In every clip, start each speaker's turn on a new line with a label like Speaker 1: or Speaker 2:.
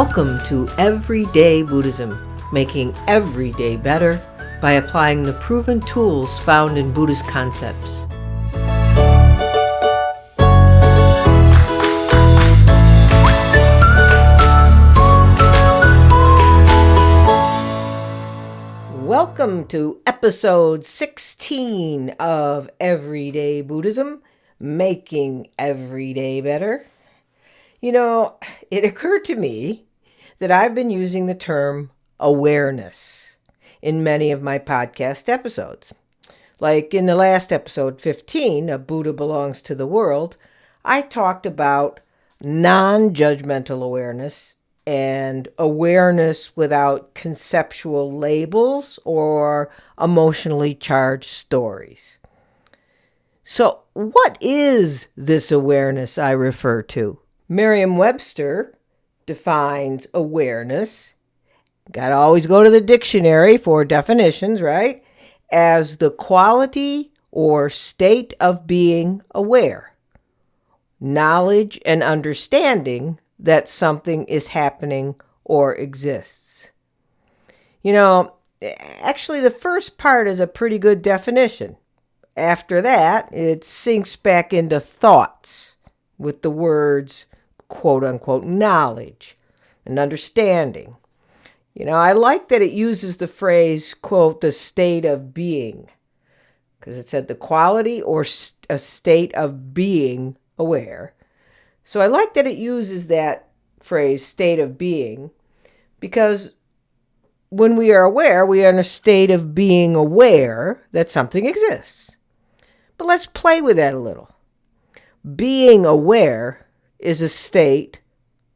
Speaker 1: Welcome to Everyday Buddhism, making every day better by applying the proven tools found in Buddhist concepts. Welcome to episode 16 of Everyday Buddhism, making every day better. It occurred to me that I've been using the term awareness in many of my podcast episodes. Like in the last episode 15 of Buddha Belongs to the World, I talked about non-judgmental awareness and awareness without conceptual labels or emotionally charged stories. So what is this awareness I refer to? Merriam-Webster defines awareness, gotta always go to the dictionary for definitions, right? As the quality or state of being aware, knowledge and understanding that something is happening or exists. Actually the first part is a pretty good definition. After that, it sinks back into thoughts with the words quote-unquote knowledge and understanding. I like that it uses the phrase, quote, the state of being, because it said the quality or a state of being aware. So I like that it uses that phrase, state of being, because when we are aware, we are in a state of being aware that something exists. But let's play with that a little. Being aware is a state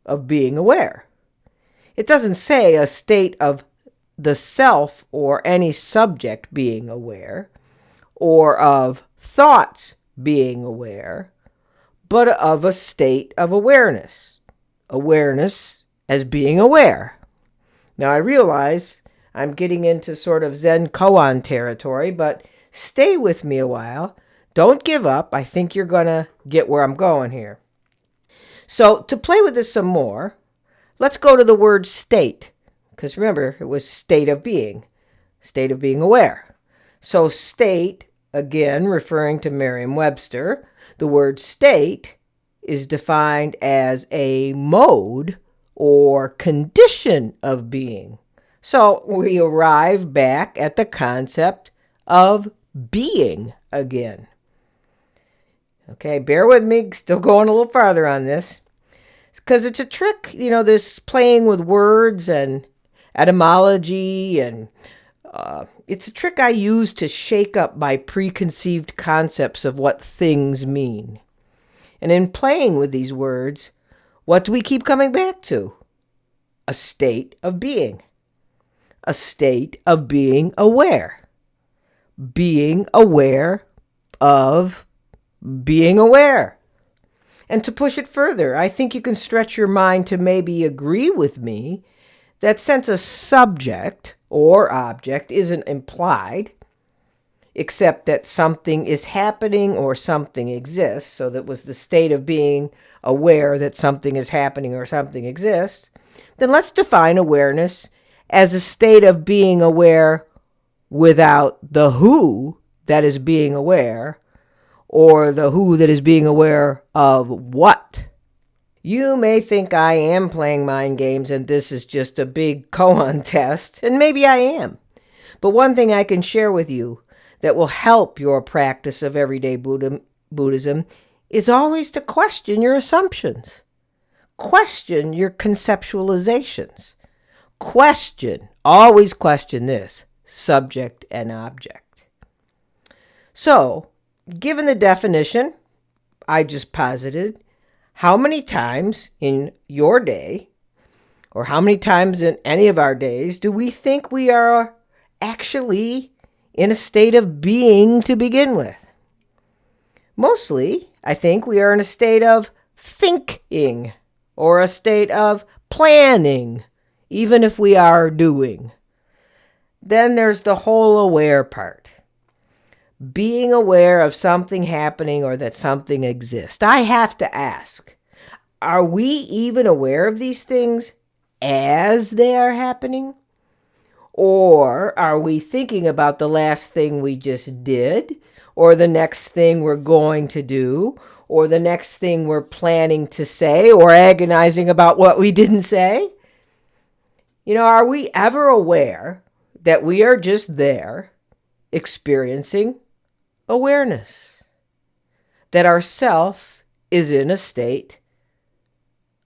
Speaker 1: of being aware. It doesn't say a state of the self or any subject being aware, or of thoughts being aware, but of a state of awareness. Awareness as being aware. Now I realize I'm getting into sort of Zen koan territory, but stay with me a while. Don't give up. I think you're going to get where I'm going here. So to play with this some more, let's go to the word state. Because remember, it was state of being aware. So state, again, referring to Merriam-Webster, the word state is defined as a mode or condition of being. So we arrive back at the concept of being again. Okay, bear with me, still going a little farther on this. Because it's a trick, this playing with words and etymology, and it's a trick I use to shake up my preconceived concepts of what things mean. And in playing with these words, what do we keep coming back to? A state of being. A state of being aware. Being aware of being aware. And to push it further, I think you can stretch your mind to maybe agree with me that since a subject or object isn't implied, except that something is happening or something exists, so that was the state of being aware that something is happening or something exists, then let's define awareness as a state of being aware without the who that is being aware, or the who that is being aware of what. You may think I am playing mind games and this is just a big koan test, and maybe I am. But one thing I can share with you that will help your practice of everyday Buddhism is always to question your assumptions. Question your conceptualizations. Always question this, subject and object. So, given the definition I just posited, how many times in your day, or how many times in any of our days, do we think we are actually in a state of being to begin with? Mostly, I think we are in a state of thinking, or a state of planning, even if we are doing. Then there's the whole aware part. Being aware of something happening or that something exists. I have to ask, are we even aware of these things as they are happening? Or are we thinking about the last thing we just did, or the next thing we're going to do, or the next thing we're planning to say, or agonizing about what we didn't say? Are we ever aware that we are just there experiencing awareness? That our self is in a state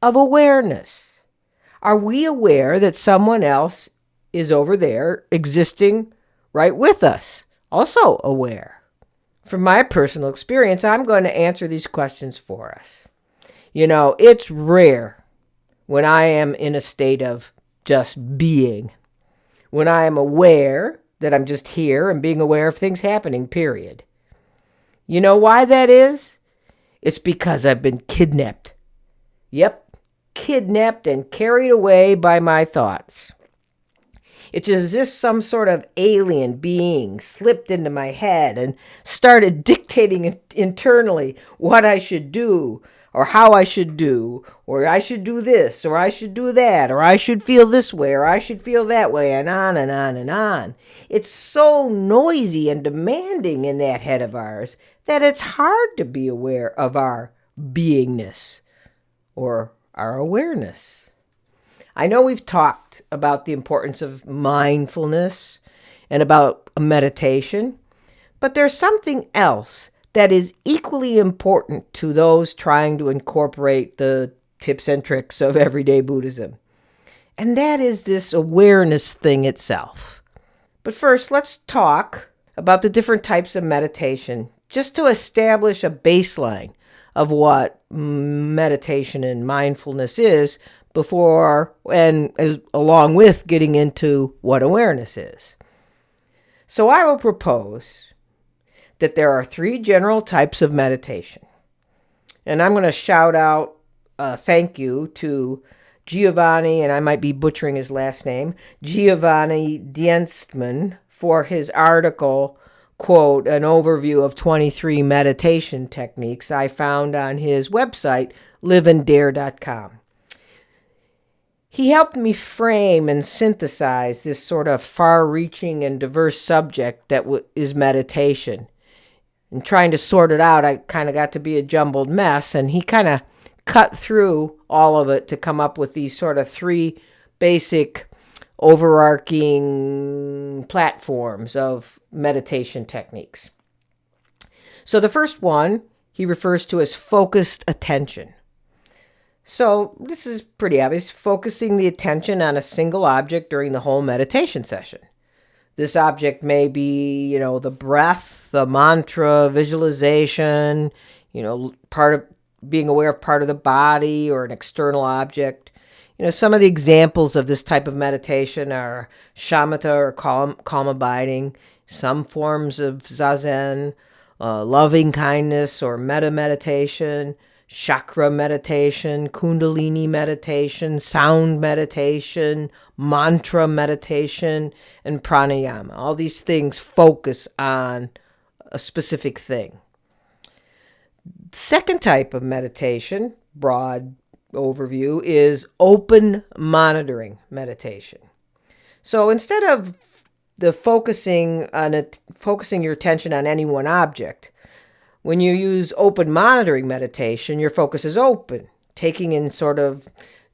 Speaker 1: of awareness? Are we aware that someone else is over there existing right with us, also aware? From my personal experience, I'm going to answer these questions for us. It's rare when I am in a state of just being, when I am aware that I'm just here and being aware of things happening, period. You know why that is? It's because I've been kidnapped. Yep, kidnapped and carried away by my thoughts. It's as if some sort of alien being slipped into my head and started dictating internally what I should do, or how I should do, or I should do this, or I should do that, or I should feel this way, or I should feel that way, and on and on and on. It's so noisy and demanding in that head of ours that it's hard to be aware of our beingness or our awareness. I know we've talked about the importance of mindfulness and about meditation, but there's something else that is equally important to those trying to incorporate the tips and tricks of everyday Buddhism. And that is this awareness thing itself. But first, let's talk about the different types of meditation, just to establish a baseline of what meditation and mindfulness is, before and along with getting into what awareness is. So I will propose that there are 3 general types of meditation. And I'm going to shout out thank you to Giovanni, and I might be butchering his last name, Giovanni Dienstman, for his article, quote, an overview of 23 meditation techniques I found on his website, liveanddare.com. He helped me frame and synthesize this sort of far-reaching and diverse subject that is meditation. And trying to sort it out, I kind of got to be a jumbled mess, and he kind of cut through all of it to come up with these sort of 3 basic overarching platforms of meditation techniques. So the first one he refers to as focused attention. So this is pretty obvious, focusing the attention on a single object during the whole meditation session. This object may be, the breath, the mantra, visualization, part of being aware of part of the body or an external object. Some of the examples of this type of meditation are shamatha or calm abiding, some forms of zazen, loving kindness or metta meditation, chakra meditation, kundalini meditation, sound meditation, mantra meditation, and pranayama. All these things focus on a specific thing. Second type of meditation, broad overview, is open monitoring meditation. So instead of focusing your attention on any one object, when you use open monitoring meditation, your focus is open, taking in sort of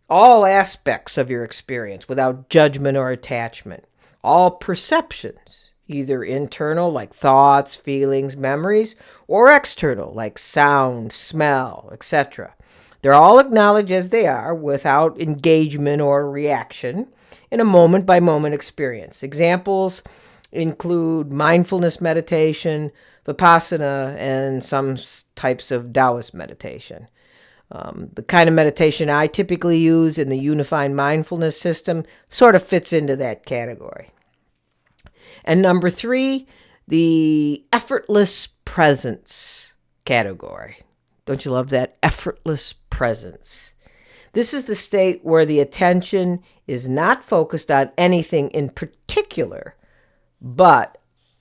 Speaker 1: all aspects of your experience without judgment or attachment. All perceptions, either internal like thoughts, feelings, memories, or external like sound, smell, etc. They're all acknowledged as they are without engagement or reaction in a moment-by-moment experience. Examples include mindfulness meditation, Vipassana, and some types of Taoist meditation. The kind of meditation I typically use in the Unified Mindfulness System sort of fits into that category. And number 3, the effortless presence category. Don't you love that? Effortless presence. This is the state where the attention is not focused on anything in particular, but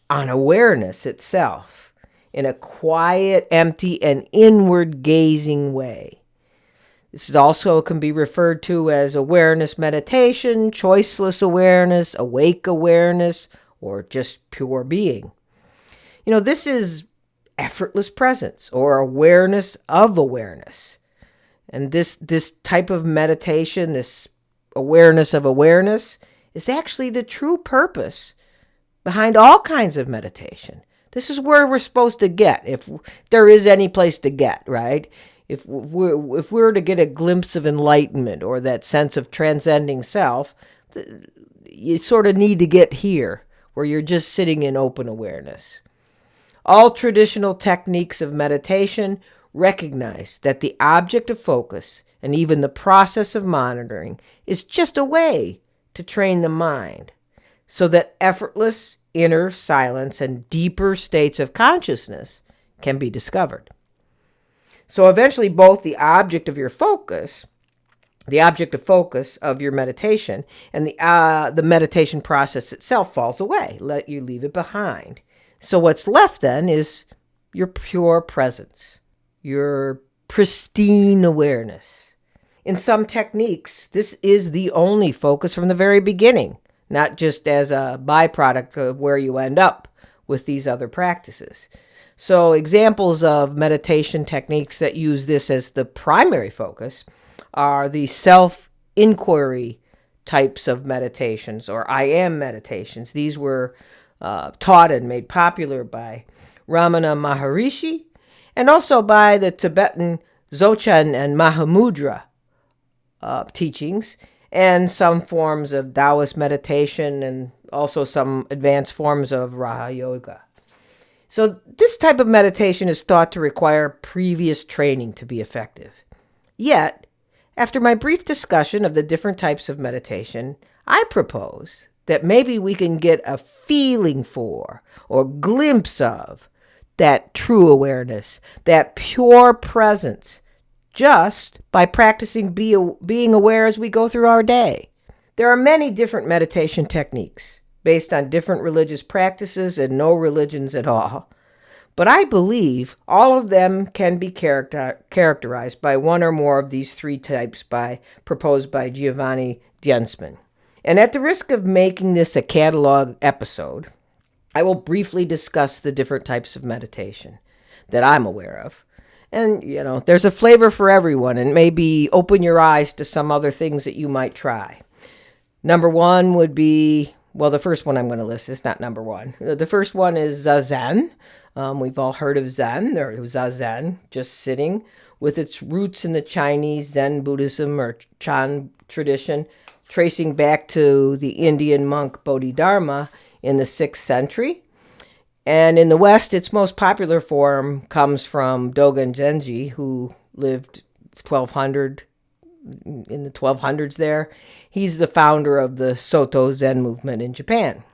Speaker 1: on awareness itself in a quiet, empty, and inward-gazing way. This is also can be referred to as awareness meditation, choiceless awareness, awake awareness, or just pure being. This is effortless presence or awareness of awareness. And this type of meditation, this awareness of awareness, is actually the true purpose behind all kinds of meditation. This is where we're supposed to get, if there is any place to get, right? If we're to get a glimpse of enlightenment or that sense of transcending self, you sort of need to get here, where you're just sitting in open awareness. All traditional techniques of meditation recognize that the object of focus and even the process of monitoring is just a way to train the mind so that effortless inner silence and deeper states of consciousness can be discovered. So eventually both the object of focus of your meditation and the meditation process itself falls away. You leave it behind. So what's left then is your pure presence, your pristine awareness. In some techniques, this is the only focus from the very beginning, not just as a byproduct of where you end up with these other practices. So examples of meditation techniques that use this as the primary focus are the self-inquiry types of meditations, or I am meditations. These were taught and made popular by Ramana Maharishi and also by the Tibetan Dzogchen and Mahamudra teachings, and some forms of Taoist meditation, and also some advanced forms of Raja Yoga. So this type of meditation is thought to require previous training to be effective. Yet, after my brief discussion of the different types of meditation, I propose that maybe we can get a feeling for or glimpse of that true awareness, that pure presence, just by practicing being aware as we go through our day. There are many different meditation techniques based on different religious practices and no religions at all. But I believe all of them can be characterized by one or more of these three types proposed by Giovanni Dienstmann. And at the risk of making this a catalog episode, I will briefly discuss the different types of meditation that I'm aware of. And, there's a flavor for everyone, and maybe open your eyes to some other things that you might try. Number one would be, the first one I'm going to list is not number one. The first one is Zazen. We've all heard of Zen, or Zazen, just sitting, with its roots in the Chinese Zen Buddhism or Chan tradition, tracing back to the Indian monk Bodhidharma in the 6th century. And in the West, its most popular form comes from Dogen Zenji, who lived in the 1200s there. He's the founder of the Soto Zen movement in Japan.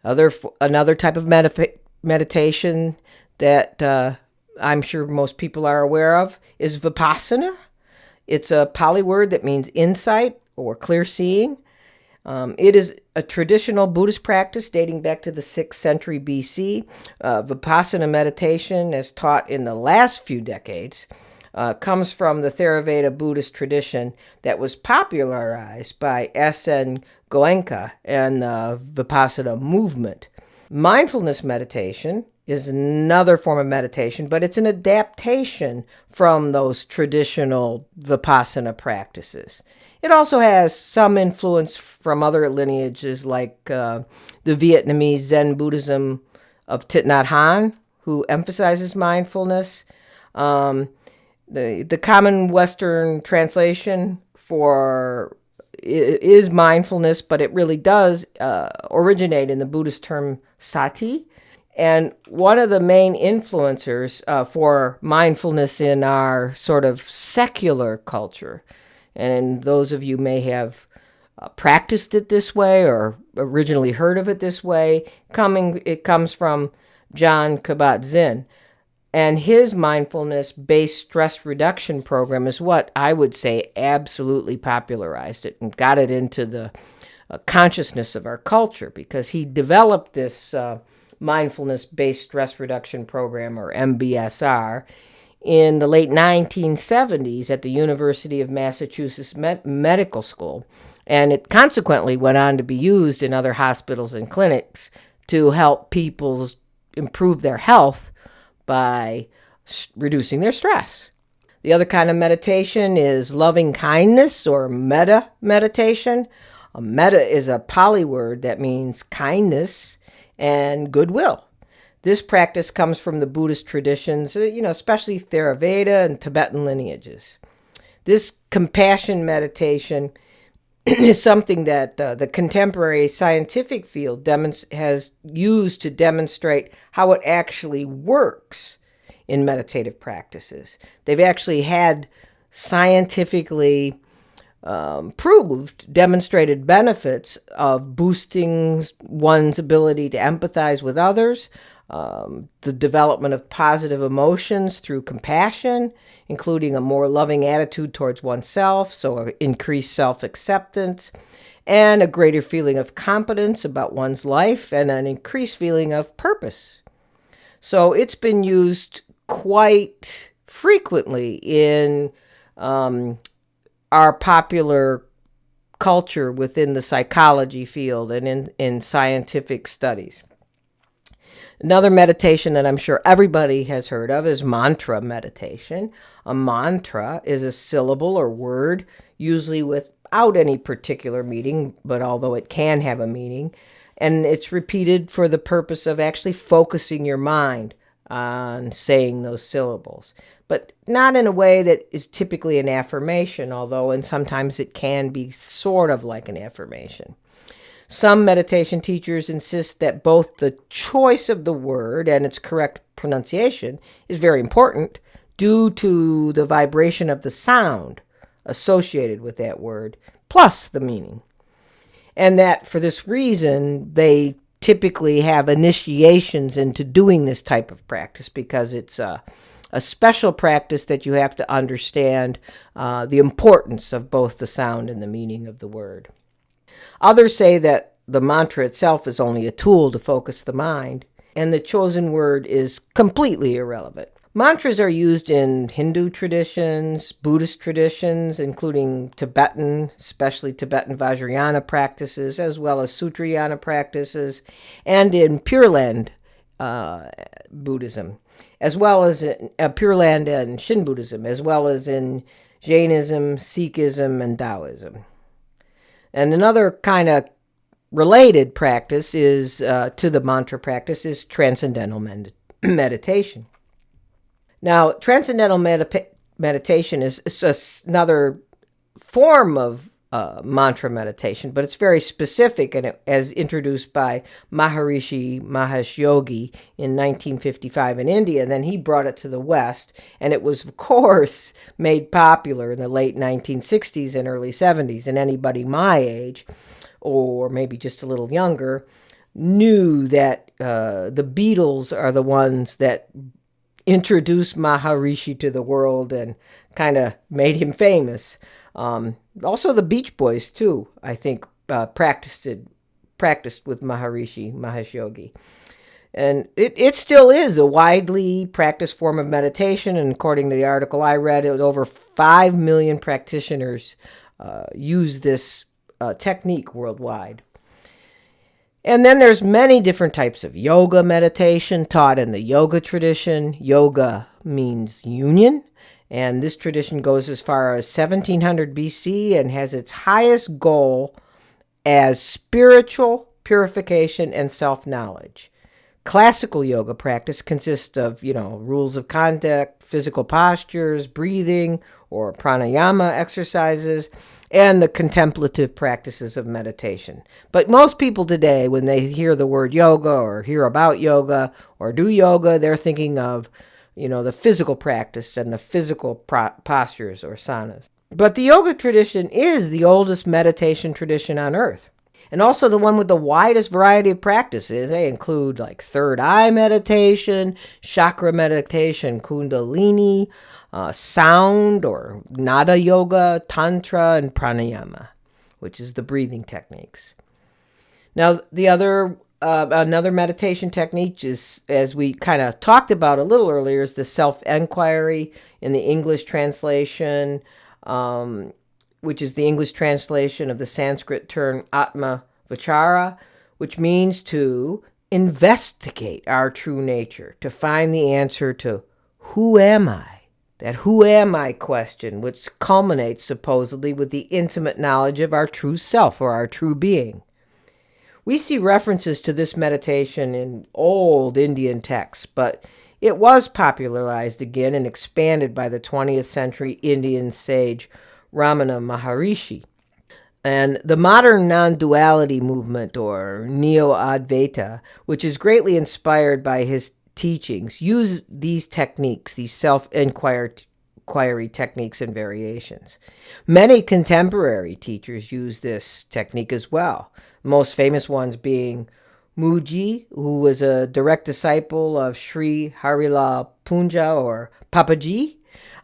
Speaker 1: Another type of meditation that I'm sure most people are aware of is Vipassana. It's a Pali word that means insight or clear seeing. It is a traditional Buddhist practice dating back to the 6th century BC. Vipassana meditation, as taught in the last few decades, comes from the Theravada Buddhist tradition that was popularized by S.N. Goenka and the Vipassana movement. Mindfulness meditation is another form of meditation, but it's an adaptation from those traditional Vipassana practices. It also has some influence from other lineages like the Vietnamese Zen Buddhism of Thich Nhat Hanh, who emphasizes mindfulness. The common Western translation for is mindfulness, but it really does originate in the Buddhist term sati. And one of the main influencers for mindfulness in our sort of secular culture, and those of you may have practiced it this way or originally heard of it this way, it comes from Jon Kabat-Zinn. And his mindfulness-based stress reduction program is what I would say absolutely popularized it and got it into the consciousness of our culture, because he developed this mindfulness-based stress reduction program, or MBSR, in the late 1970s at the University of Massachusetts Medical School, and it consequently went on to be used in other hospitals and clinics to help people improve their health by reducing their stress. The other kind of meditation is loving kindness or metta meditation. A metta is a Pali word that means kindness and goodwill. This practice comes from the Buddhist traditions, especially Theravada and Tibetan lineages. This compassion meditation is something that the contemporary scientific field has used to demonstrate how it actually works in meditative practices. They've actually had scientifically demonstrated benefits of boosting one's ability to empathize with others, the development of positive emotions through compassion, including a more loving attitude towards oneself, so increased self-acceptance, and a greater feeling of competence about one's life, and an increased feeling of purpose. So it's been used quite frequently in our popular culture within the psychology field and in scientific studies. Another meditation that I'm sure everybody has heard of is mantra meditation. A mantra is a syllable or word, usually without any particular meaning, but although it can have a meaning, and it's repeated for the purpose of actually focusing your mind on saying those syllables, but not in a way that is typically an affirmation, and sometimes it can be sort of like an affirmation. Some meditation teachers insist that both the choice of the word and its correct pronunciation is very important due to the vibration of the sound associated with that word, plus the meaning. And that for this reason, they typically have initiations into doing this type of practice because it's a special practice that you have to understand the importance of both the sound and the meaning of the word. Others say that the mantra itself is only a tool to focus the mind, and the chosen word is completely irrelevant. Mantras are used in Hindu traditions, Buddhist traditions, including Tibetan, especially Tibetan Vajrayana practices, as well as Sutrayana practices, and in Pure Land Buddhism, as well as in Pure Land and Shin Buddhism, as well as in Jainism, Sikhism, and Taoism. And another kind of related practice is to the mantra practice is transcendental meditation. Now, transcendental meditation is another form of mantra meditation, but it's very specific, and as introduced by Maharishi Mahesh Yogi in 1955 in India. And then he brought it to the West, and it was, of course, made popular in the late 1960s and early 70s. And anybody my age, or maybe just a little younger, knew that the Beatles are the ones that introduced Maharishi to the world and kind of made him famous. Also, the Beach Boys, too, I think, practiced with Maharishi Mahesh Yogi. And it still is a widely practiced form of meditation, and according to the article I read, it was over 5 million practitioners use this technique worldwide. And then there's many different types of yoga meditation taught in the yoga tradition. Yoga means union, and this tradition goes as far as 1700 BC and has its highest goal as spiritual purification and self-knowledge. Classical yoga practice consists of, rules of conduct, physical postures, breathing, or pranayama exercises, and the contemplative practices of meditation. But most people today, when they hear the word yoga or hear about yoga or do yoga, they're thinking of, the physical practice and the physical postures or sanas. But the yoga tradition is the oldest meditation tradition on earth, and also the one with the widest variety of practices. They include like third eye meditation, chakra meditation, kundalini, sound or nada yoga, tantra, and pranayama, which is the breathing techniques. Now, the other Another meditation technique is, as we kind of talked about a little earlier, is the self-inquiry in the English translation, which is the English translation of the Sanskrit term Atma Vichara, which means to investigate our true nature, to find the answer to who am I? That who am I question, which culminates supposedly with the intimate knowledge of our true self or our true being. We see references to this meditation in old Indian texts, but it was popularized again and expanded by the 20th century Indian sage Ramana Maharishi. And the modern non-duality movement, or Neo-Advaita, which is greatly inspired by his teachings, use these techniques, these self-inquiry techniques and variations. Many contemporary teachers use this technique as well, most famous ones being Muji, who was a direct disciple of Sri Harilal Punja, or Papaji,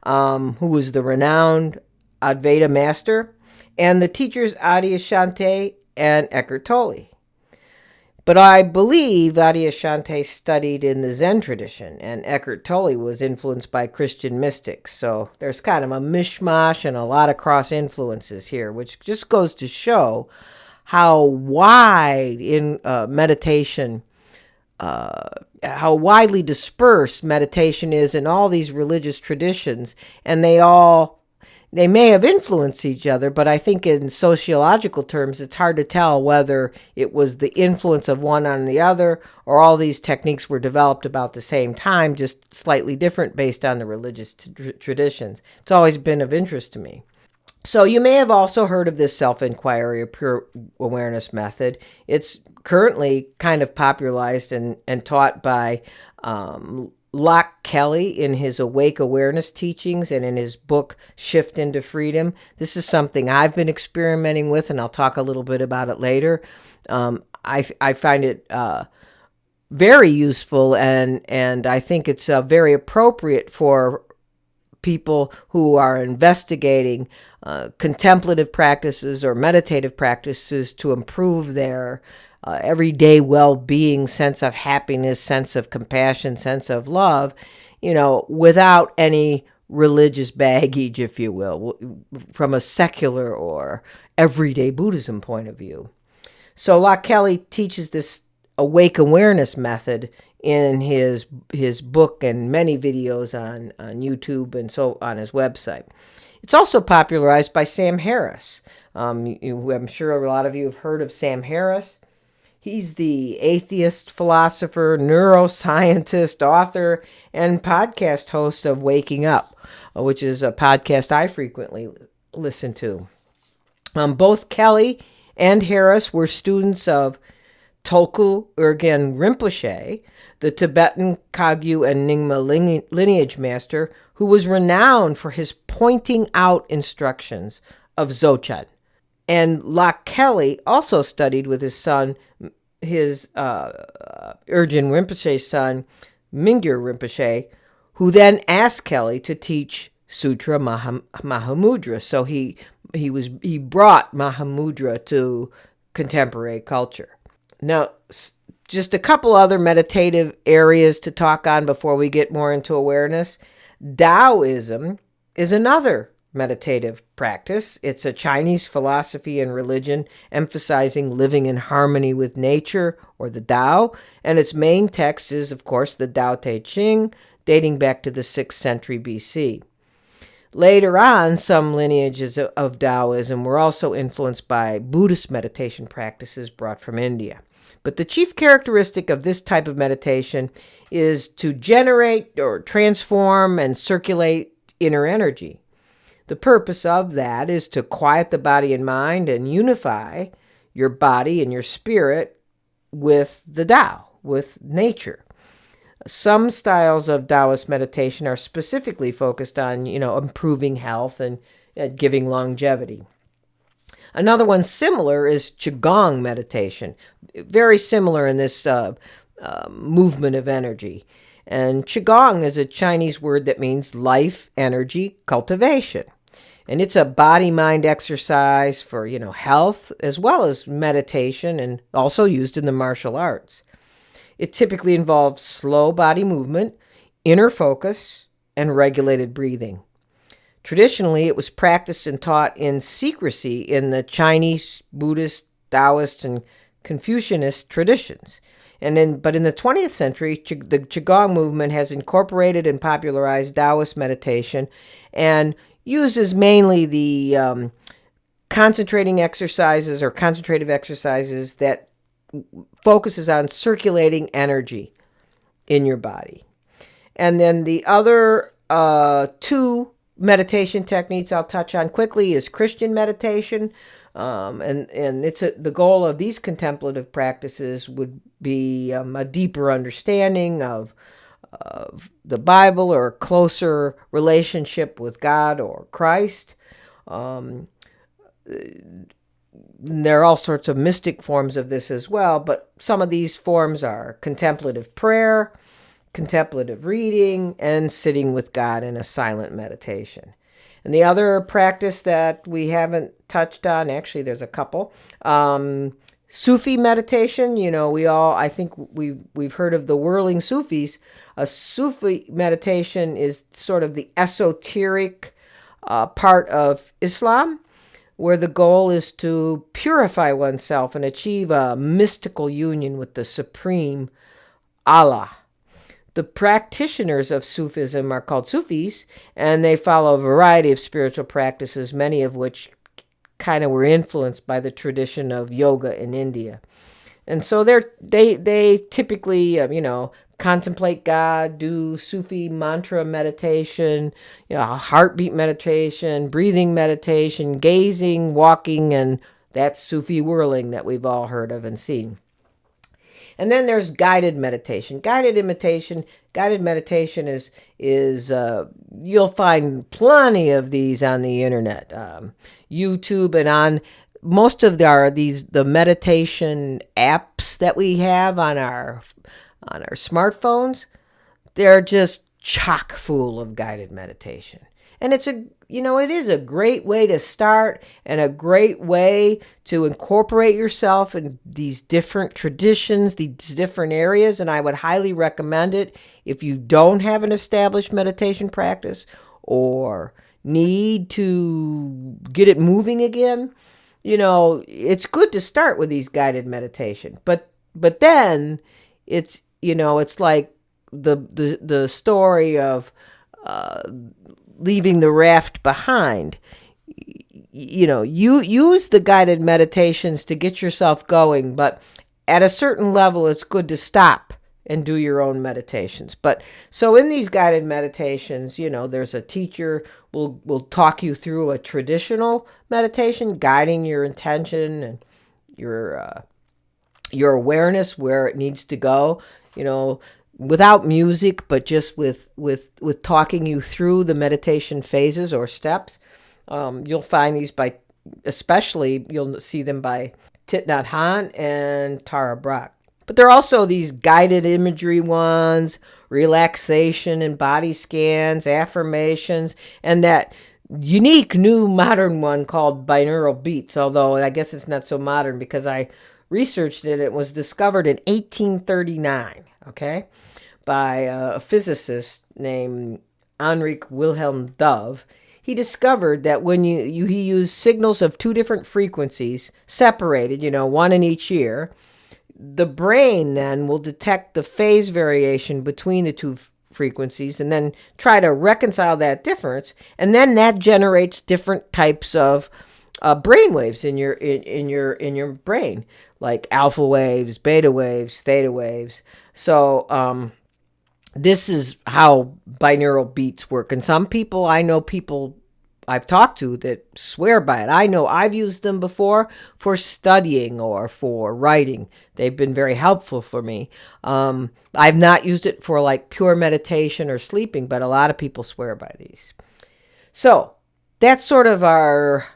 Speaker 1: who was the renowned Advaita master, and the teachers Adyashanti and Eckhart Tolle. But I believe Adyashanti studied in the Zen tradition, and Eckhart Tolle was influenced by Christian mystics. So there's kind of a mishmash and a lot of cross influences here, which just goes to show how wide in meditation, how widely dispersed meditation is in all these religious traditions, and they may have influenced each other, but I think in sociological terms, it's hard to tell whether it was the influence of one on the other or all these techniques were developed about the same time, just slightly different based on the religious traditions. It's always been of interest to me. So you may have also heard of this self-inquiry or pure awareness method. It's currently kind of popularized and taught by Locke Kelly in his Awake Awareness teachings and in his book, Shift into Freedom. This is something I've been experimenting with, and I'll talk a little bit about it later. I find it very useful, and I think it's very appropriate for people who are investigating contemplative practices or meditative practices to improve their everyday well-being, sense of happiness, sense of compassion, sense of love, without any religious baggage, if you will, from a secular or everyday Buddhism point of view. So Locke Kelly teaches this awake awareness method in his book and many videos on YouTube and so on his website. It's also popularized by Sam Harris. I'm sure a lot of you have heard of Sam Harris. He's the atheist, philosopher, neuroscientist, author, and podcast host of Waking Up, which is a podcast I frequently listen to. Both Kelly and Harris were students of Tulku Urgyen Rinpoche, the Tibetan Kagyu and Nyingma lineage master, who was renowned for his pointing out instructions of Dzogchen. And Locke Kelly also studied with his son, Urgyen Rinpoche's son, Mingyur Rinpoche, who then asked Kelly to teach Sutra Mahamudra. So he brought Mahamudra to contemporary culture. Now, just a couple other meditative areas to talk on before we get more into awareness. Taoism is another meditative practice. It's a Chinese philosophy and religion emphasizing living in harmony with nature, or the Tao, and its main text is, of course, the Tao Te Ching, dating back to the 6th century BC. Later on, some lineages of Taoism were also influenced by Buddhist meditation practices brought from India. But the chief characteristic of this type of meditation is to generate or transform and circulate inner energy. The purpose of that is to quiet the body and mind and unify your body and your spirit with the Tao, with nature. Some styles of Taoist meditation are specifically focused on, improving health and giving longevity. Another one similar is Qigong meditation, very similar in this movement of energy. And Qigong is a Chinese word that means life energy cultivation. And it's a body-mind exercise for, health as well as meditation, and also used in the martial arts. It typically involves slow body movement, inner focus, and regulated breathing. Traditionally, it was practiced and taught in secrecy in the Chinese, Buddhist, Taoist, and Confucianist traditions. But in the 20th century, the Qigong movement has incorporated and popularized Taoist meditation and uses mainly the concentrating exercises or concentrative exercises that focuses on circulating energy in your body. And then the other two meditation techniques I'll touch on quickly is Christian meditation. And the goal of these contemplative practices would be a deeper understanding of the Bible, or a closer relationship with God or Christ. There are all sorts of mystic forms of this as well, but some of these forms are contemplative prayer, contemplative reading, and sitting with God in a silent meditation. And the other practice that we haven't touched on, actually there's a couple, Sufi meditation. I think we've heard of the whirling Sufis. A Sufi meditation is sort of the esoteric part of Islam, where the goal is to purify oneself and achieve a mystical union with the supreme Allah. The practitioners of Sufism are called Sufis, and they follow a variety of spiritual practices, many of which kind of were influenced by the tradition of yoga in India. And so they typically, contemplate God, do Sufi mantra meditation, heartbeat meditation, breathing meditation, gazing, walking, and that Sufi whirling that we've all heard of and seen. And then there's guided meditation. Guided meditation is you'll find plenty of these on the internet, YouTube, and on most of the meditation apps that we have on our smartphones. They're just chock full of guided meditation. And it is a great way to start and a great way to incorporate yourself in these different traditions, these different areas. And I would highly recommend it if you don't have an established meditation practice or need to get it moving again. It's good to start with these guided meditation. But then it's like the story of leaving the raft behind. You use the guided meditations to get yourself going, but at a certain level, it's good to stop and do your own meditations. But so in these guided meditations, there's a teacher will talk you through a traditional meditation, guiding your intention and your awareness where it needs to go, without music, but just with talking you through the meditation phases or steps. You'll find these you'll see them by Thich Nhat Hanh and Tara Brach. But there are also these guided imagery ones, relaxation and body scans, affirmations, and that unique new modern one called binaural beats, although I guess it's not so modern because I researched it. It was discovered in 1839, by a physicist named Heinrich Wilhelm Dove. He discovered that when he used signals of two different frequencies, separated, one in each ear, the brain then will detect the phase variation between the two frequencies and then try to reconcile that difference, and then that generates different types of brain waves in your brain, like alpha waves, beta waves, theta waves. So this is how binaural beats work. And I know people I've talked to that swear by it. I know I've used them before for studying or for writing. They've been very helpful for me. I've not used it for like pure meditation or sleeping, but a lot of people swear by these. So that's sort of our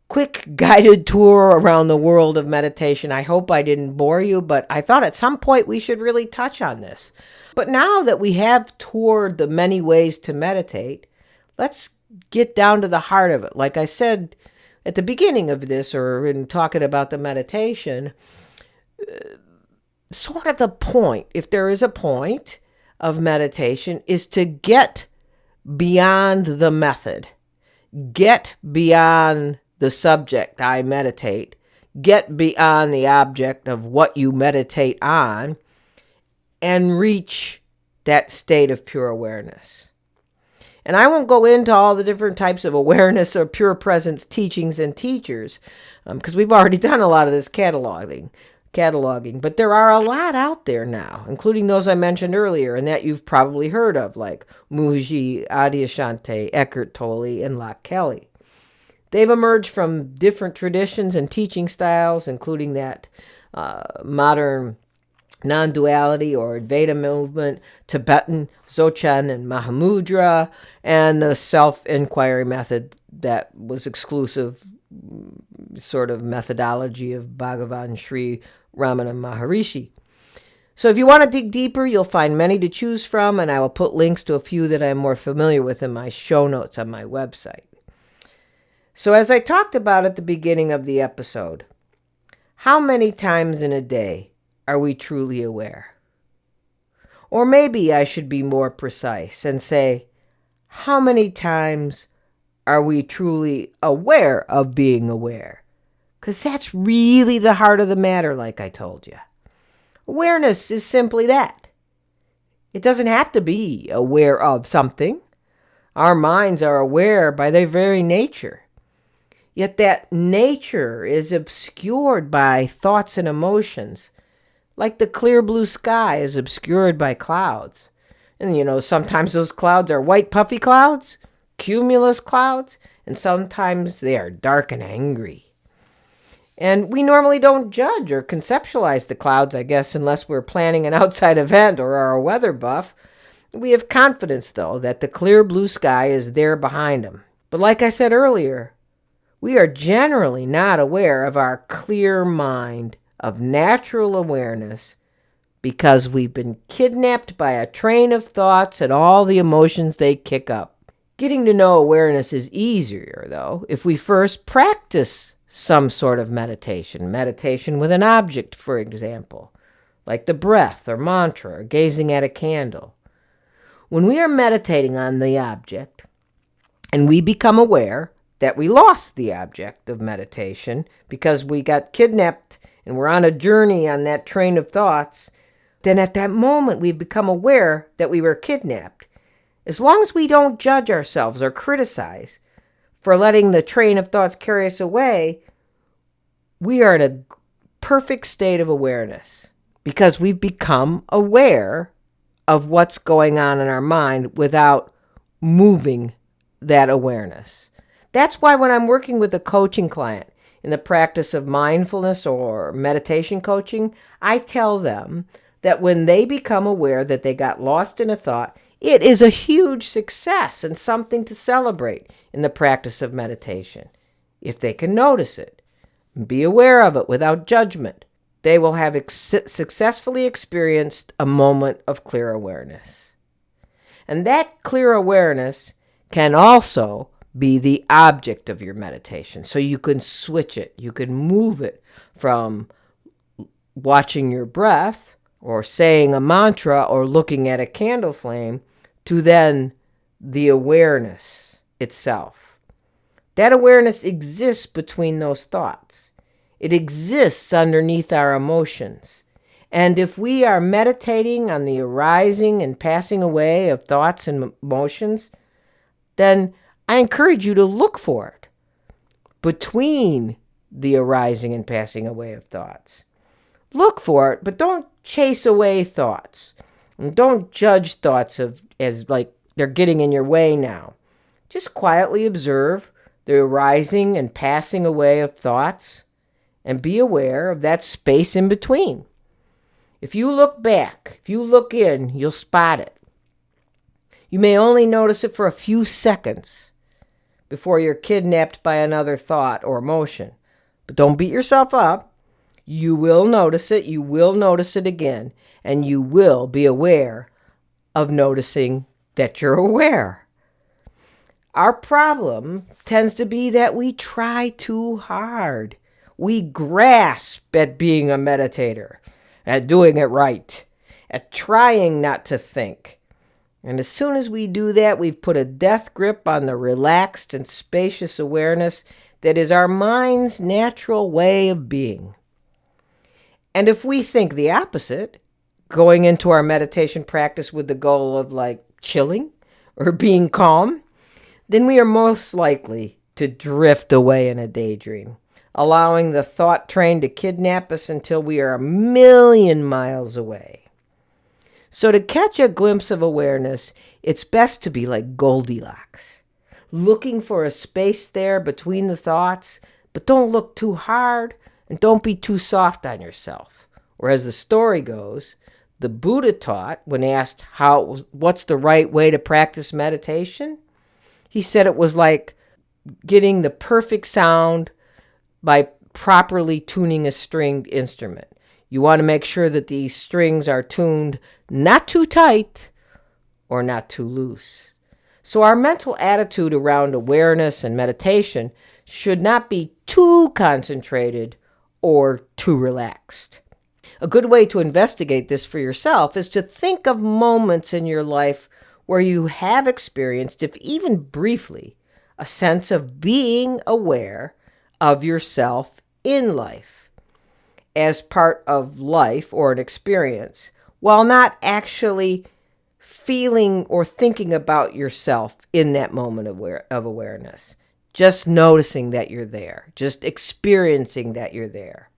Speaker 1: quick guided tour around the world of meditation. I hope I didn't bore you, but I thought at some point we should really touch on this. But now that we have toured the many ways to meditate, let's get down to the heart of it. Like I said at the beginning of this, or in talking about the meditation, sort of the point, if there is a point of meditation, is to get beyond the method, get beyond the subject I meditate, get beyond the object of what you meditate on, and reach that state of pure awareness. And I won't go into all the different types of awareness or pure presence teachings and teachers, because we've already done a lot of this cataloging. But there are a lot out there now, including those I mentioned earlier and that you've probably heard of, like Mooji, Adyashanti, Eckhart Tolle, and Locke Kelly. They've emerged from different traditions and teaching styles, including that modern non-duality or Advaita movement, Tibetan Dzogchen and Mahamudra, and the self-inquiry method that was exclusive sort of methodology of Bhagavan Sri Ramana Maharishi. So if you want to dig deeper, you'll find many to choose from, and I will put links to a few that I'm more familiar with in my show notes on my website. So as I talked about at the beginning of the episode, how many times in a day are we truly aware? Or maybe I should be more precise and say, how many times are we truly aware of being aware? Because that's really the heart of the matter, like I told you. Awareness is simply that. It doesn't have to be aware of something. Our minds are aware by their very nature. Yet that nature is obscured by thoughts and emotions, like the clear blue sky is obscured by clouds. And sometimes those clouds are white puffy clouds, cumulus clouds, and sometimes they are dark and angry. And we normally don't judge or conceptualize the clouds, I guess, unless we're planning an outside event or are a weather buff. We have confidence, though, that the clear blue sky is there behind them. But like I said earlier, we are generally not aware of our clear mind of natural awareness because we've been kidnapped by a train of thoughts and all the emotions they kick up. Getting to know awareness is easier, though, if we first practice some sort of meditation with an object, for example, like the breath or mantra or gazing at a candle. When we are meditating on the object and we become aware that we lost the object of meditation because we got kidnapped and we're on a journey on that train of thoughts, then at that moment we've become aware that we were kidnapped. As long as we don't judge ourselves or criticize for letting the train of thoughts carry us away, we are in a perfect state of awareness because we've become aware of what's going on in our mind without moving that awareness. That's why when I'm working with a coaching client in the practice of mindfulness or meditation coaching, I tell them that when they become aware that they got lost in a thought, it is a huge success and something to celebrate in the practice of meditation. If they can notice it and be aware of it without judgment, they will have successfully experienced a moment of clear awareness. And that clear awareness can also be the object of your meditation. So you can switch it. You can move it from watching your breath or saying a mantra or looking at a candle flame to then the awareness itself. That awareness exists between those thoughts. It exists underneath our emotions. And if we are meditating on the arising and passing away of thoughts and emotions, then I encourage you to look for it between the arising and passing away of thoughts. Look for it, but don't chase away thoughts. And don't judge thoughts as like they're getting in your way now. Just quietly observe the arising and passing away of thoughts and be aware of that space in between. If you look back, if you look in, you'll spot it. You may only notice it for a few seconds before you're kidnapped by another thought or emotion. But don't beat yourself up. You will notice it. You will notice it again. And you will be aware of noticing that you're aware. Our problem tends to be that we try too hard. We grasp at being a meditator, at doing it right, at trying not to think. And as soon as we do that, we've put a death grip on the relaxed and spacious awareness that is our mind's natural way of being. And if we think the opposite, going into our meditation practice with the goal of chilling or being calm, then we are most likely to drift away in a daydream, allowing the thought train to kidnap us until we are a million miles away. So to catch a glimpse of awareness, it's best to be like Goldilocks, looking for a space there between the thoughts, but don't look too hard and don't be too soft on yourself. Or as the story goes, the Buddha taught when asked what's the right way to practice meditation, he said it was like getting the perfect sound by properly tuning a stringed instrument. You want to make sure that these strings are tuned not too tight or not too loose. So our mental attitude around awareness and meditation should not be too concentrated or too relaxed. A good way to investigate this for yourself is to think of moments in your life where you have experienced, if even briefly, a sense of being aware of yourself in life as part of life or an experience, while not actually feeling or thinking about yourself in that moment of awareness. Just noticing that you're there, just experiencing that you're there.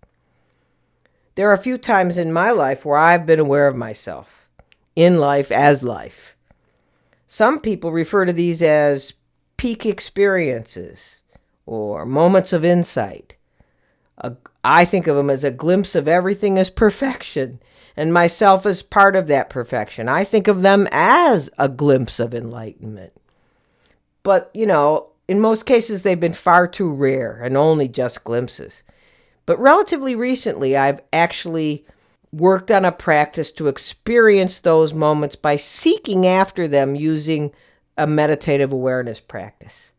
Speaker 1: There are a few times in my life where I've been aware of myself, in life as life. Some people refer to these as peak experiences or moments of insight. I think of them as a glimpse of everything as perfection, and myself as part of that perfection. I think of them as a glimpse of enlightenment. But, in most cases, they've been far too rare and only just glimpses. But relatively recently, I've actually worked on a practice to experience those moments by seeking after them using a meditative awareness practice.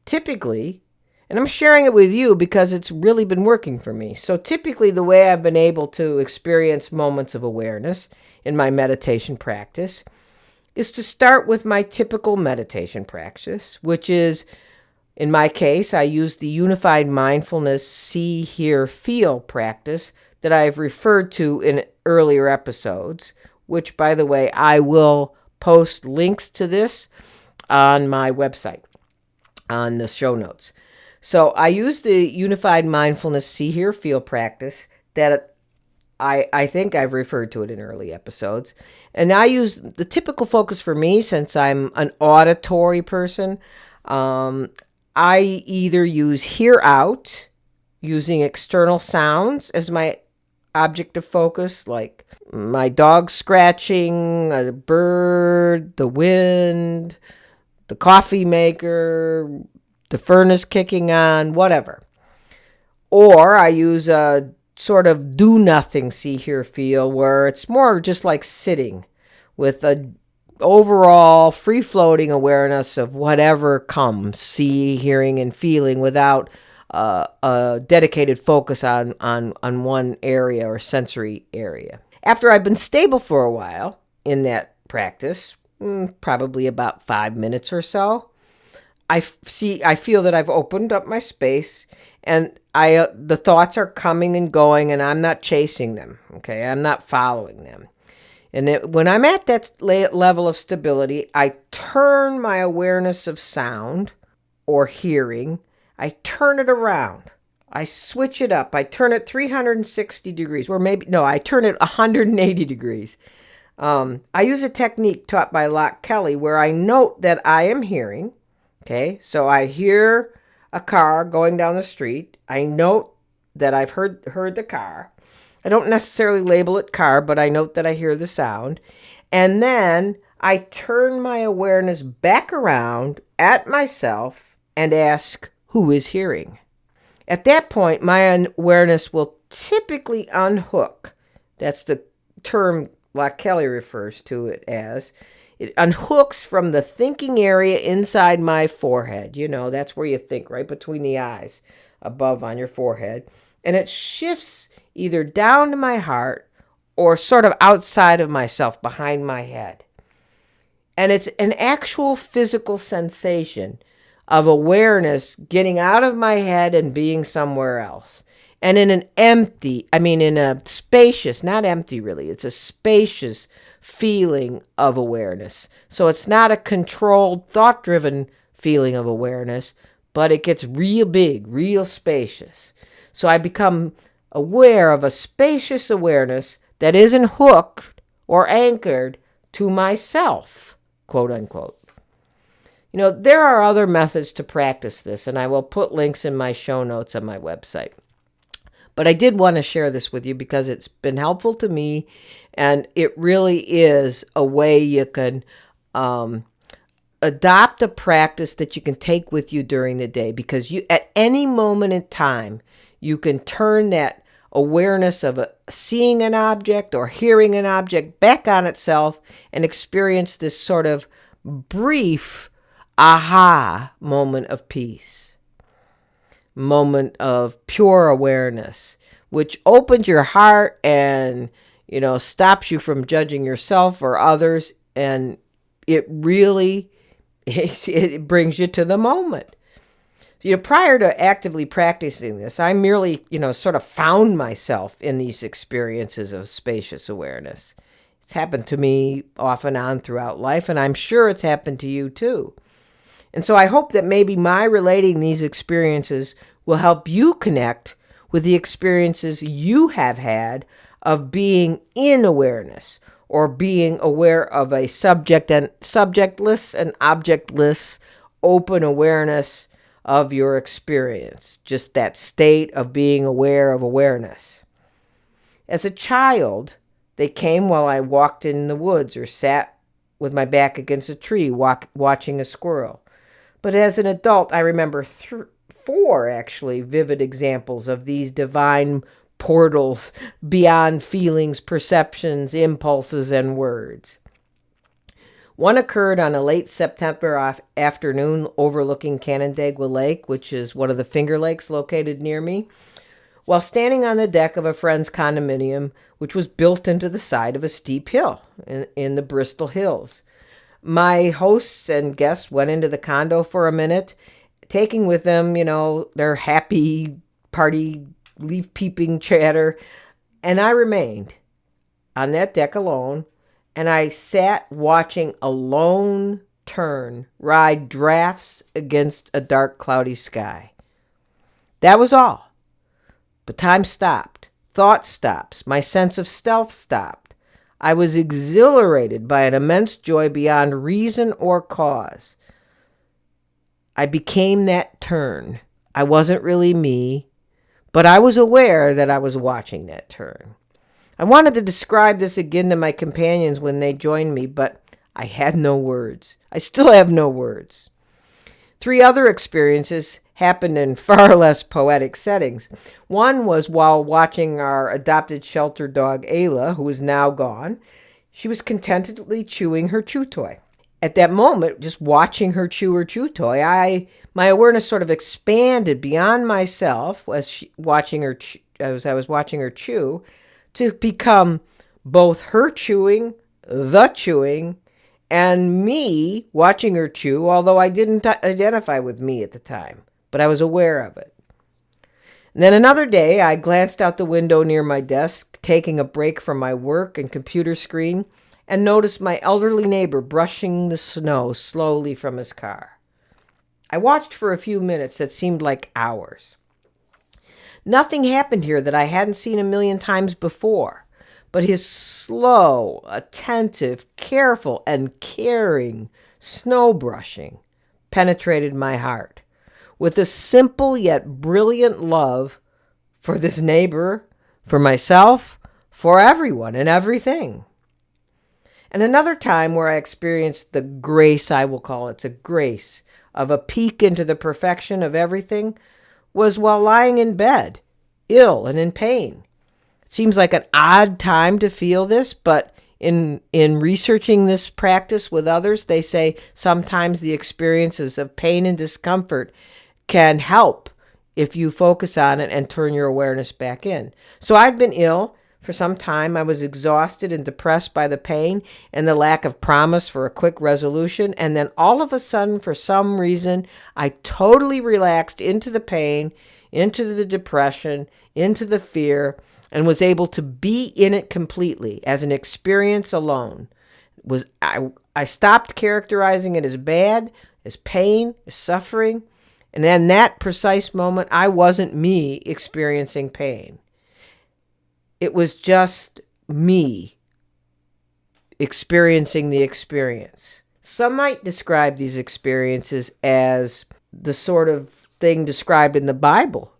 Speaker 1: Typically, and I'm sharing it with you because it's really been working for me. So typically the way I've been able to experience moments of awareness in my meditation practice is to start with my typical meditation practice, which is, in my case, I use the unified mindfulness see, hear, feel practice that I've referred to in earlier episodes, which, by the way, I will post links to this on my website, on the show notes. So I use the unified mindfulness see, hear, feel practice that I think I've referred to it in early episodes. And I use the typical focus for me, since I'm an auditory person. I either use hear out, using external sounds as my object of focus, like my dog scratching, a bird, the wind, the coffee maker, the furnace kicking on, whatever. Or I use a sort of do nothing see, hear, feel, where it's more just like sitting with a overall free-floating awareness of whatever comes, see, hearing, and feeling, without a dedicated focus on one area or sensory area. After I've been stable for a while in that practice, probably about 5 minutes or so, I feel that I've opened up my space, and the thoughts are coming and going, and I'm not chasing them. Okay, I'm not following them. And when I'm at that level of stability, I turn my awareness of sound or hearing. I turn it around. I switch it up. I turn it 360 degrees, or I turn it 180 degrees. I use a technique taught by Locke Kelly where I note that I am hearing. Okay, so I hear a car going down the street. I note that I've heard the car. I don't necessarily label it car, but I note that I hear the sound. And then I turn my awareness back around at myself and ask, who is hearing? At that point, my awareness will typically unhook. That's the term Locke Kelly refers to it as. It unhooks from the thinking area inside my forehead. That's where you think, right between the eyes, above on your forehead. And it shifts either down to my heart or sort of outside of myself, behind my head. And it's an actual physical sensation of awareness getting out of my head and being somewhere else. And in a spacious, not empty really, it's a spacious feeling of awareness. So it's not a controlled, thought-driven feeling of awareness, but it gets real big, real spacious. So I become aware of a spacious awareness that isn't hooked or anchored to myself, quote unquote. There are other methods to practice this, and I will put links in my show notes on my website. But I did want to share this with you because it's been helpful to me, and it really is a way you can adopt a practice that you can take with you during the day, because you, at any moment in time, you can turn that awareness of seeing an object or hearing an object back on itself and experience this sort of brief aha moment of peace, moment of pure awareness, which opens your heart and, stops you from judging yourself or others. And it really, it brings you to the moment. Prior to actively practicing this, I merely, sort of found myself in these experiences of spacious awareness. It's happened to me off and on throughout life, and I'm sure it's happened to you too. And so I hope that maybe my relating these experiences will help you connect with the experiences you have had of being in awareness, or being aware of a subjectless and objectless open awareness of your experience, just that state of being aware of awareness. As a child, they came while I walked in the woods or sat with my back against a tree watching a squirrel. But as an adult, I remember four actually vivid examples of these divine portals beyond feelings, perceptions, impulses, and words. One occurred on a late September afternoon overlooking Canandaigua Lake, which is one of the Finger Lakes located near me, while standing on the deck of a friend's condominium, which was built into the side of a steep hill in the Bristol Hills. My hosts and guests went into the condo for a minute, taking with them, their happy party leaf-peeping chatter, and I remained on that deck alone, and I sat watching a lone tern ride drafts against a dark, cloudy sky. That was all. But time stopped. Thought stops. My sense of self stopped. I was exhilarated by an immense joy beyond reason or cause. I became that tern. I wasn't really me, but I was aware that I was watching that tern. I wanted to describe this again to my companions when they joined me, but I had no words. I still have no words. 3 other experiences happened in far less poetic settings. One was while watching our adopted shelter dog, Ayla, who is now gone. She was contentedly chewing her chew toy. At that moment, just watching her chew her chew toy, my awareness sort of expanded beyond myself as I was watching her chew, to become both her chewing, the chewing, and me watching her chew, although I didn't identify with me at the time, but I was aware of it. And then another day, I glanced out the window near my desk, taking a break from my work and computer screen, and noticed my elderly neighbor brushing the snow slowly from his car. I watched for a few minutes that seemed like hours. Nothing happened here that I hadn't seen a million times before, but his slow, attentive, careful, and caring snow brushing penetrated my heart with a simple yet brilliant love for this neighbor, for myself, for everyone and everything. And another time where I experienced the grace, I will call it, a grace of a peek into the perfection of everything, was while lying in bed, ill and in pain. It seems like an odd time to feel this, but In researching this practice with others, they say sometimes the experiences of pain and discomfort can help if you focus on it and turn your awareness back in. So I'd been ill for some time. I was exhausted and depressed by the pain and the lack of promise for a quick resolution. And then all of a sudden, for some reason, I totally relaxed into the pain, into the depression, into the fear, and was able to be in it completely as an experience alone. I stopped characterizing it as bad, as pain, as suffering. And in that precise moment, I wasn't me experiencing pain. It was just me experiencing the experience. Some might describe these experiences as the sort of thing described in the Bible.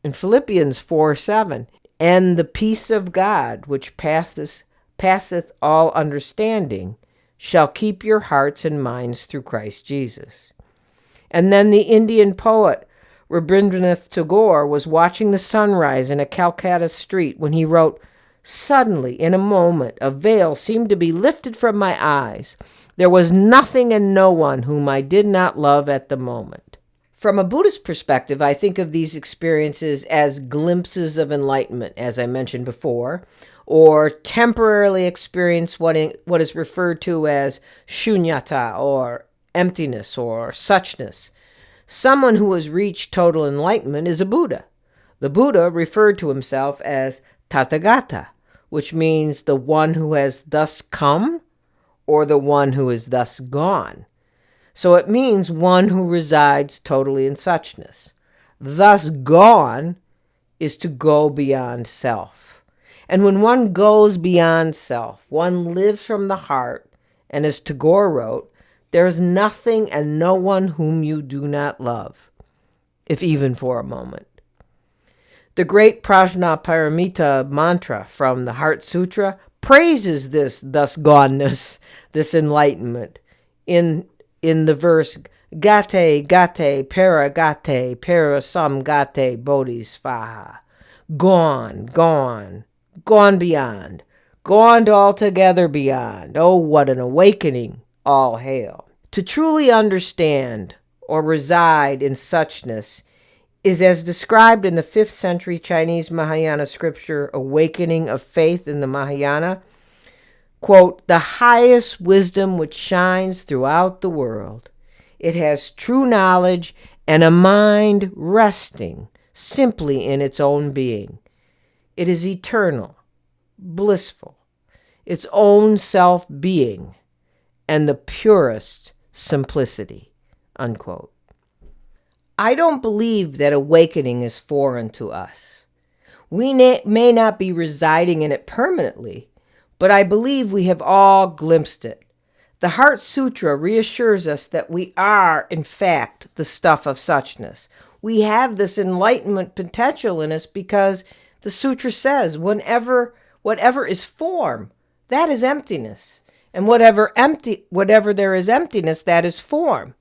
Speaker 1: In Philippians 4:7, and the peace of God, which passeth all understanding, shall keep your hearts and minds through Christ Jesus. And then the Indian poet Rabindranath Tagore was watching the sunrise in a Calcutta street when he wrote, "Suddenly, in a moment, a veil seemed to be lifted from my eyes. There was nothing and no one whom I did not love at the moment." From a Buddhist perspective, I think of these experiences as glimpses of enlightenment, as I mentioned before, or temporarily experience what is referred to as shunyata, or emptiness, or suchness. Someone who has reached total enlightenment is a Buddha. The Buddha referred to himself as Tathagata, which means the one who has thus come, or the one who is thus gone. So it means one who resides totally in suchness. Thus gone is to go beyond self. And when one goes beyond self, one lives from the heart, and as Tagore wrote, there is nothing and no one whom you do not love, if even for a moment. The great Prajnaparamita mantra from the Heart Sutra praises this thus goneness, this enlightenment, in the verse, Gate, gate, para gate, para sam gate, bodhisvaha. Gone, gone, gone beyond, gone altogether beyond. Oh, what an awakening, all hail. To truly understand or reside in suchness is as described in the 5th century Chinese Mahayana scripture, Awakening of Faith in the Mahayana, quote, the highest wisdom which shines throughout the world. It has true knowledge and a mind resting simply in its own being. It is eternal, blissful, its own self-being, and the purest simplicity, unquote. I don't believe that awakening is foreign to us. We may not be residing in it permanently, but I believe we have all glimpsed it. The Heart Sutra reassures us that we are, in fact, the stuff of suchness. We have this enlightenment potential in us because the sutra says, whatever is form, that is emptiness. And whatever there is emptiness, that is form.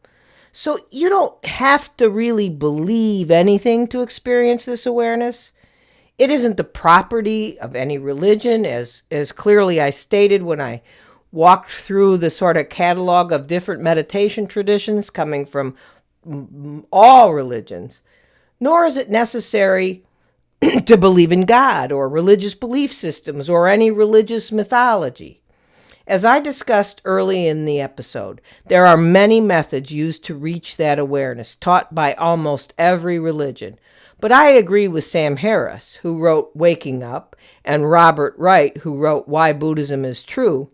Speaker 1: So you don't have to really believe anything to experience this awareness. It isn't the property of any religion, as clearly I stated when I walked through the sort of catalog of different meditation traditions coming from all religions. Nor is it necessary to believe in God or religious belief systems or any religious mythology. As I discussed early in the episode, there are many methods used to reach that awareness, taught by almost every religion. But I agree with Sam Harris, who wrote Waking Up, and Robert Wright, who wrote Why Buddhism is True,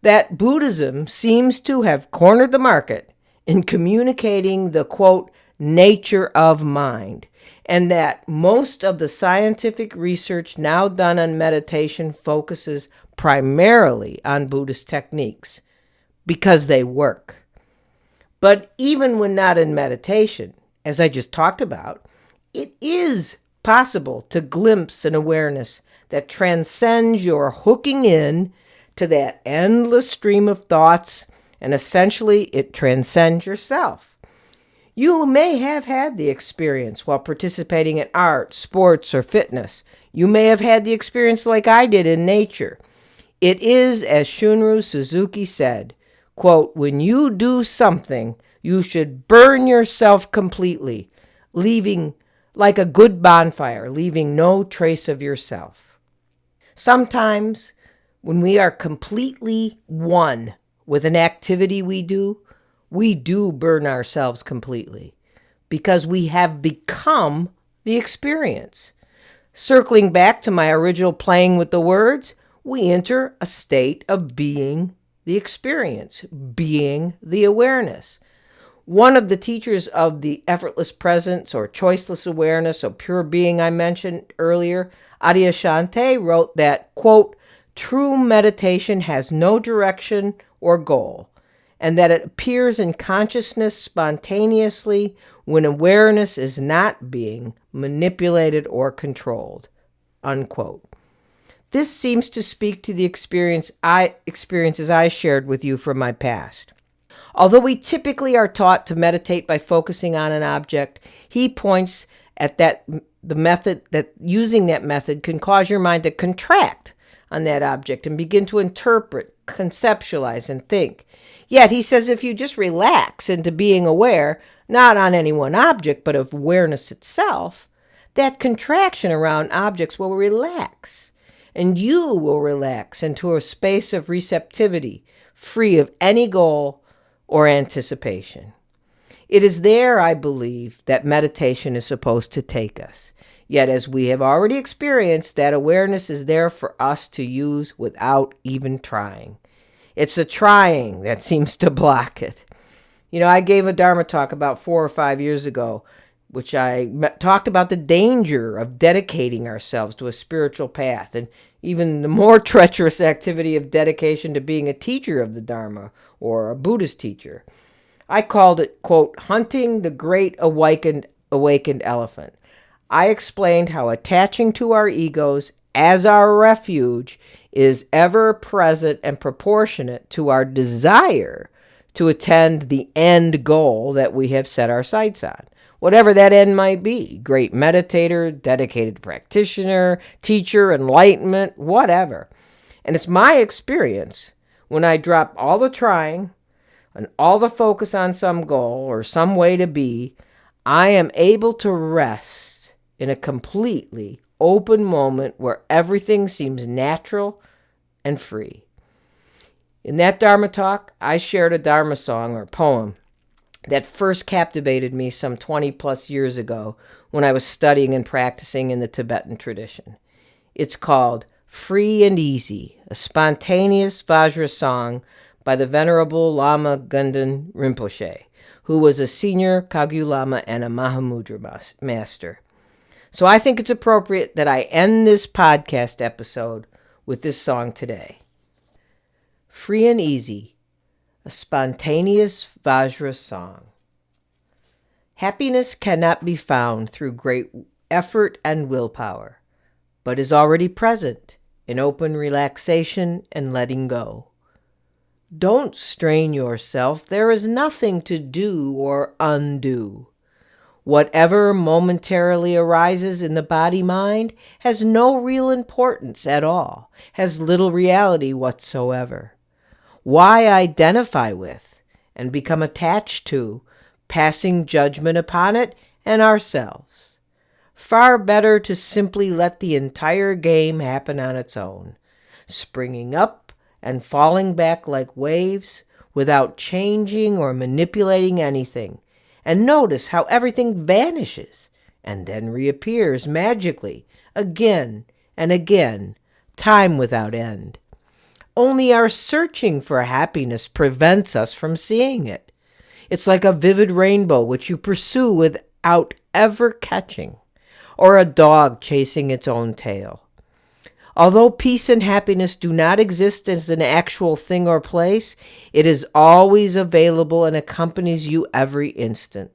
Speaker 1: that Buddhism seems to have cornered the market in communicating the, quote, nature of mind, and that most of the scientific research now done on meditation focuses primarily on Buddhist techniques because they work. But even when not in meditation, as I just talked about, it is possible to glimpse an awareness that transcends your hooking in to that endless stream of thoughts, and essentially it transcends yourself. You may have had the experience while participating in art, sports, or fitness. You may have had the experience like I did in nature. It is, as Shunryu Suzuki said, quote, when you do something, you should burn yourself completely, leaving like a good bonfire, leaving no trace of yourself. Sometimes, when we are completely one with an activity we do burn ourselves completely because we have become the experience. Circling back to my original playing with the words, we enter a state of being the experience, being the awareness. One of the teachers of the effortless presence or choiceless awareness or pure being I mentioned earlier, Adyashanti, wrote that, quote, true meditation has no direction or goal, and that it appears in consciousness spontaneously when awareness is not being manipulated or controlled, unquote. This seems to speak to the experiences I shared with you from my past. Although we typically are taught to meditate by focusing on an object, he points at the method that using that method can cause your mind to contract on that object and begin to interpret, conceptualize, and think. Yet he says if you just relax into being aware, not on any one object, but of awareness itself, that contraction around objects will relax, and you will relax into a space of receptivity, free of any goal or anticipation. It is there, I believe, that meditation is supposed to take us. Yet, as we have already experienced, that awareness is there for us to use without even trying. It's the trying that seems to block it. I gave a Dharma talk about 4 or 5 years ago, which I talked about the danger of dedicating ourselves to a spiritual path, and even the more treacherous activity of dedication to being a teacher of the Dharma or a Buddhist teacher. I called it, quote, hunting the great awakened elephant. I explained how attaching to our egos as our refuge is ever present and proportionate to our desire to attend the end goal that we have set our sights on. Whatever that end might be, great meditator, dedicated practitioner, teacher, enlightenment, whatever. And it's my experience when I drop all the trying and all the focus on some goal or some way to be, I am able to rest in a completely open moment where everything seems natural and free. In that Dharma talk, I shared a Dharma song or poem that first captivated me some 20 plus years ago when I was studying and practicing in the Tibetan tradition. It's called Free and Easy, a spontaneous Vajra song by the Venerable Lama Gundan Rinpoche, who was a senior Kagyu Lama and a Mahamudra master. So I think it's appropriate that I end this podcast episode with this song today. Free and Easy, a spontaneous Vajra song. Happiness cannot be found through great effort and willpower, but is already present in open relaxation and letting go. Don't strain yourself. There is nothing to do or undo. Whatever momentarily arises in the body-mind has no real importance at all, has little reality whatsoever. Why identify with and become attached to, passing judgment upon it and ourselves? Far better to simply let the entire game happen on its own, springing up and falling back like waves without changing or manipulating anything, and notice how everything vanishes and then reappears magically again and again, time without end. Only our searching for happiness prevents us from seeing it. It's like a vivid rainbow which you pursue without ever catching, or a dog chasing its own tail. Although peace and happiness do not exist as an actual thing or place, it is always available and accompanies you every instant.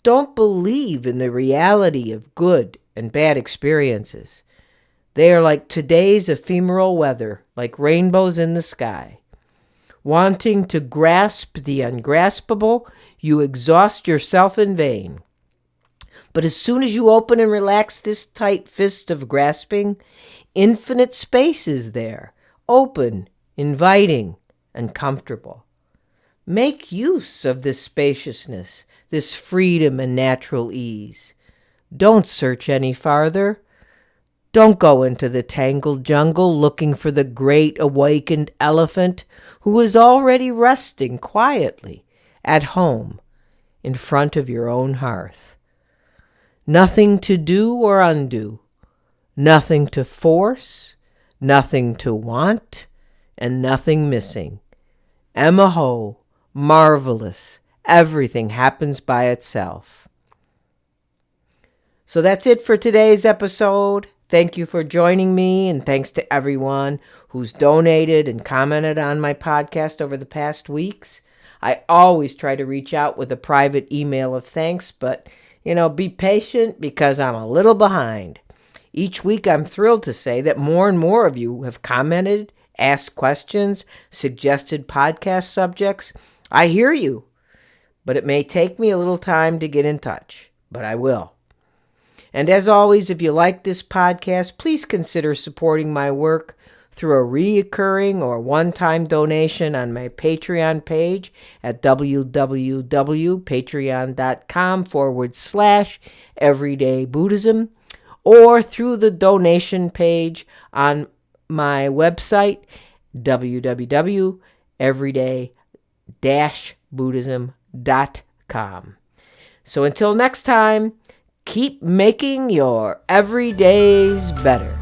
Speaker 1: Don't believe in the reality of good and bad experiences. They are like today's ephemeral weather, like rainbows in the sky. Wanting to grasp the ungraspable, you exhaust yourself in vain. But as soon as you open and relax this tight fist of grasping, infinite space is there, open, inviting, and comfortable. Make use of this spaciousness, this freedom and natural ease. Don't search any farther. Don't go into the tangled jungle looking for the great awakened elephant who is already resting quietly at home in front of your own hearth. Nothing to do or undo, nothing to force, nothing to want, and nothing missing. Emaho, marvelous, everything happens by itself. So that's it for today's episode. Thank you for joining me, and thanks to everyone who's donated and commented on my podcast over the past weeks. I always try to reach out with a private email of thanks, but, be patient because I'm a little behind. Each week I'm thrilled to say that more and more of you have commented, asked questions, suggested podcast subjects. I hear you, but it may take me a little time to get in touch, but I will. And as always, if you like this podcast, please consider supporting my work through a recurring or one-time donation on my Patreon page at www.patreon.com/everydaybuddhism or through the donation page on my website, www.everyday-buddhism.com. So until next time, keep making your everydays better.